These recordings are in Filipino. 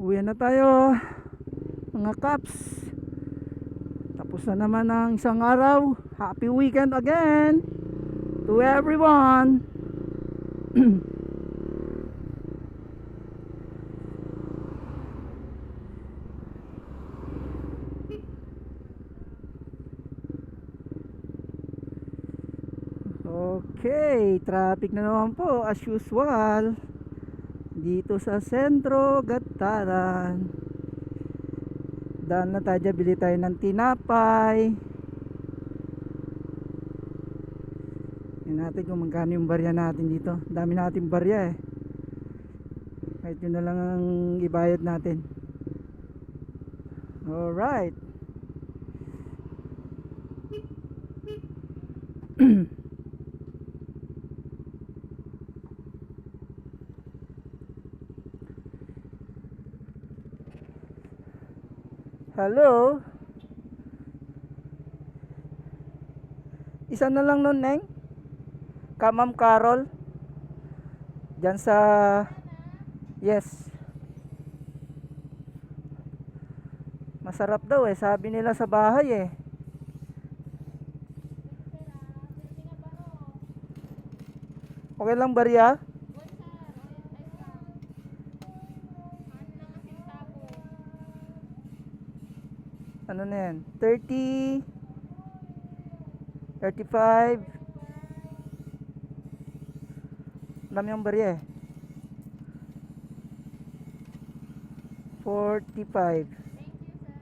Uwi na tayo mga kaps. Tapos na naman ang isang araw. Happy weekend again to everyone. Okay, traffic na naman po as usual dito sa Sentro Gataran. Daan na tayo dyan, bili tayo ng tinapay. Tingnan natin kung magkano yung barya natin dito. Dami natin barya eh. Kahit yun na lang ang ibayad natin. Alright. Hello? Isa na lang nun, Neng? Ka Ma'am Carol? Diyan sa... Yes. Masarap daw eh, sabi nila sa bahay eh. Okay lang barya? Ano na yan? 30 35. Alam yung barya eh. 45.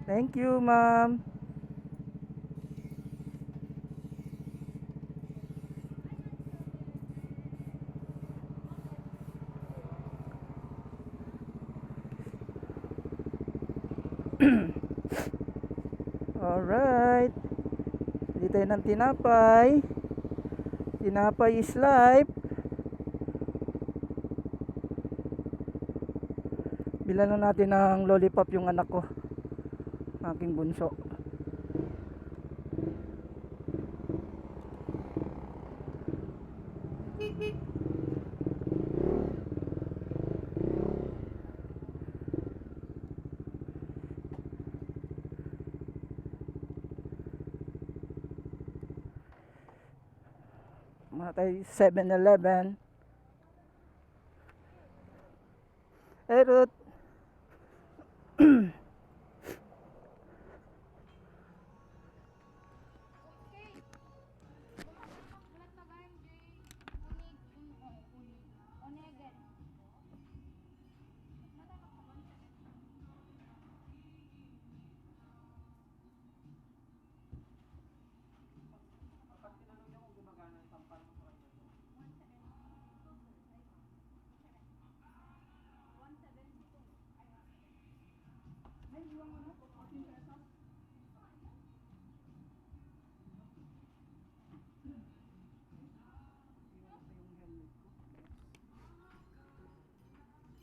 Thank you, ma'am. Alright. Bili tayo ng tinapay. Tinapay is life. Bilan na natin ng lollipop yung anak ko, aking bunso. Mga tayo 7-Eleven. Erot.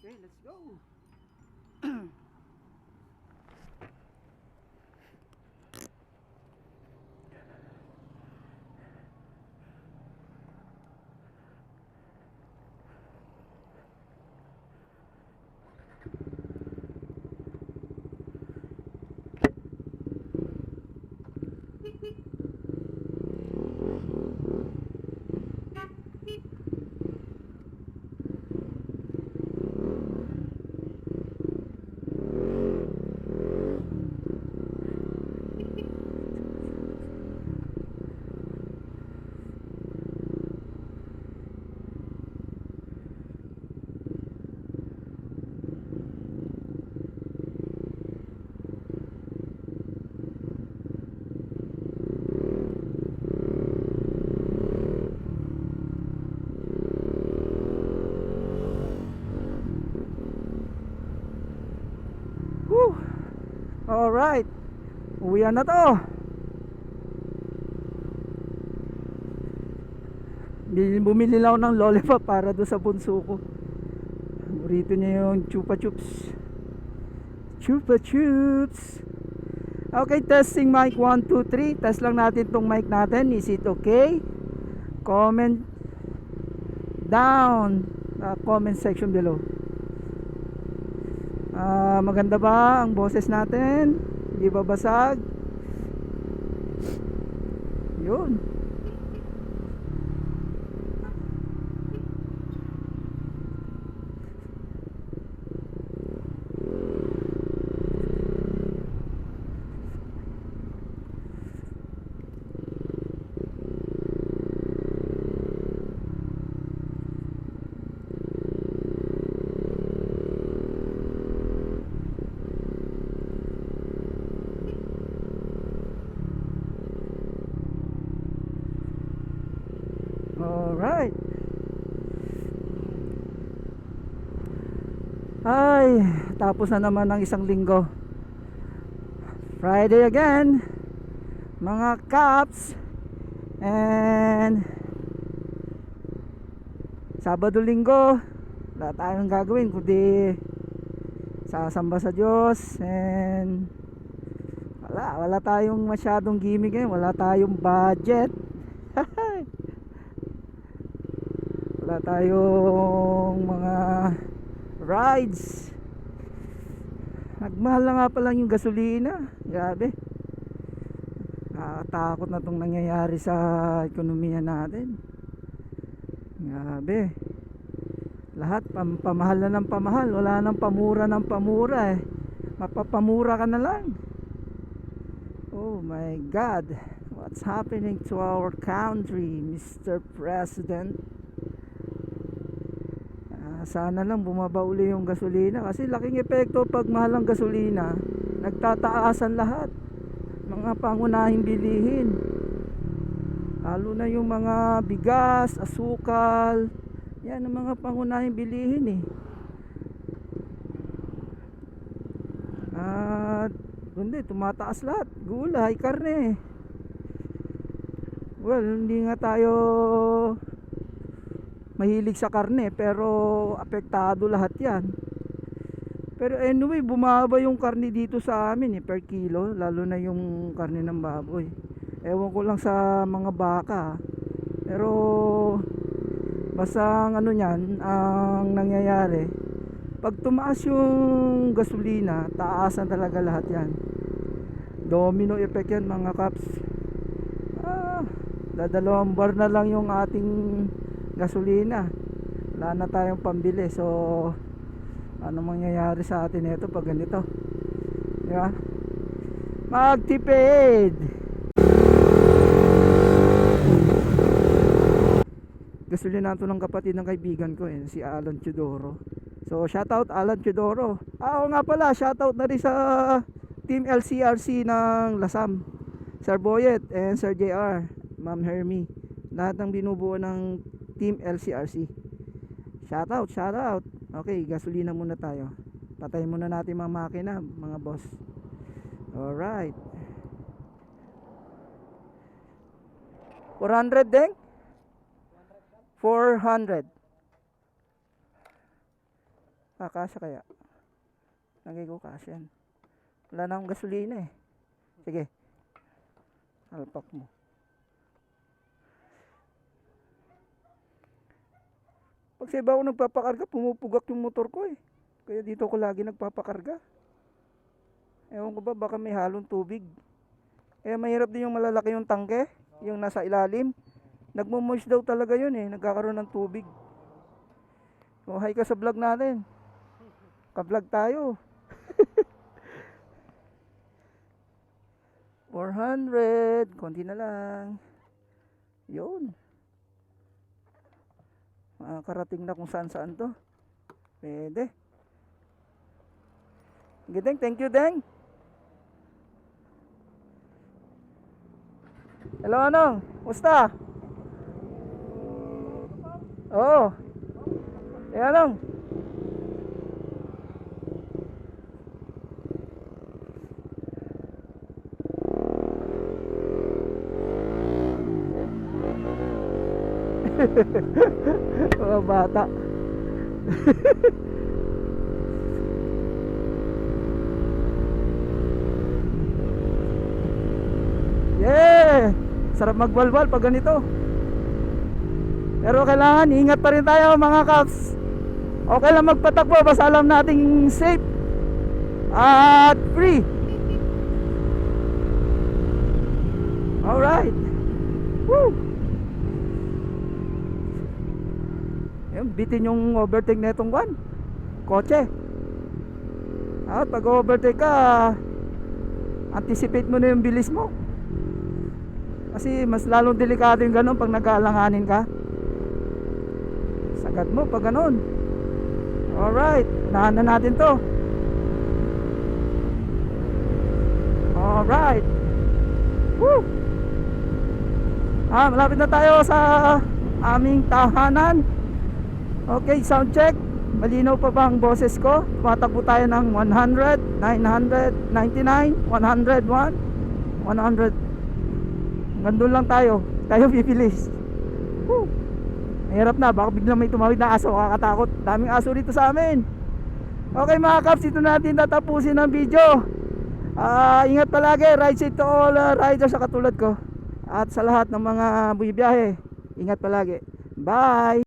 Okay, let's go. Alright, uwian na to. Bumili lang ako ng lollipop para doon sa bunso ko. Burrito niya yung chupa chups. Chupa chups. Okay, testing mic 1, 2, 3. Test lang natin tong mic natin. Is it okay? Comment down comment section below. Maganda ba ang boses natin? Hindi ba basag? Yun. Alright. Ay, tapos na naman ang isang linggo. Friday again, mga kaps. And Sabado, Linggo, wala tayong gagawin kundi sasamba sa Diyos. And wala tayong masyadong gimmick ngayon. Wala tayong budget. Wala tayong mga rides. Nagmahal na nga pa lang yung gasolina. Grabe. Nakakatakot na itong nangyayari sa ekonomiya natin. Grabe. Lahat pamahal na ng pamahal. Wala nang pamura ng pamura eh. Mapapamura ka na lang. Oh my God. What's happening to our country, Mr. President? Sana lang bumaba uli yung gasolina, kasi laking epekto pag mahal ang gasolina. Nagtataasan lahat, mga pangunahing bilihin, lalo na yung mga bigas, asukal. Yan ang mga pangunahing bilihin eh. At hindi, tumataas lahat. Gulay, karne. Well, hindi nga tayo mahilig sa karne, pero apektado lahat yan. Pero anyway, bumaba yung karne dito sa amin per kilo, lalo na yung karne ng baboy. Ewan ko lang sa mga baka, pero basta ang ano nyan, ang nangyayari, pag tumaas yung gasolina, taasan talaga lahat yan. Domino effect yan mga kaps. Dadalawang bar na lang yung ating gasolina, wala na tayong pambili. So ano mangyayari sa atin ito pag ganito, di ba? Magtipid. Gasolina ito ng kapatid ng kaibigan ko si Alan Teodoro. So shoutout Alan Teodoro. Oo nga pala, shoutout na rin sa Team LCRC ng Lasam, Sir Boyet and Sir JR, Ma'am Hermie, lahat ng binubuo ng Team LCRC. Shoutout. Okay, gasolina muna tayo. Patayin muna natin mga makina, mga boss. Alright. 400 din? 400. Kasya kaya? Lagay ko kasya yan. Wala na akong gasolina eh. Sige. Alpak mo. Pag sa iba ako nagpapakarga, pumupugak yung motor ko eh. Kaya dito ko lagi nagpapakarga. Ewan ko ba, baka may halong tubig. Kaya mahirap din yung malalaki yung tangke, yung nasa ilalim. Nagmumoist daw talaga yun eh, nagkakaroon ng tubig. So hi ka sa vlog natin. Ka-vlog tayo. 400, konti na lang. Yun. Makakarating na kung saan to. Pwede. Gideng, thank you Deng. Hello Anong, musta? Oo. Anong? Mga bata. Yeah! Sarap magbalbal pag ganito. Pero kailangan ingat pa rin tayo mga kaps. Okay lang magpatakbo basta alam nating safe at free. Alright. Woo! Yan, bitin yung overtake na itong kotse. At pag overtake ka, anticipate mo na yung bilis mo. Kasi mas lalong delikado yung ganun pag nag-aalanganin ka. Sagat mo pag ganun. Alright, unahan na natin to. Alright. Woo! Malapit na tayo sa aming tahanan. Okay, sound check. Malinaw pa ba ang boses ko? Tumatakbo tayo ng 100, 999, 101, 100. Nandun lang tayo. Tayo pipilis. Woo! Mahirap na, baka biglang may tumawid na aso, kakatakot. Daming aso dito sa amin. Okay mga kaps, dito natin tatapusin ang video. Ingat palagi, ride safe to all riders sa katulad ko. At sa lahat ng mga bumibiyahe, ingat palagi. Bye!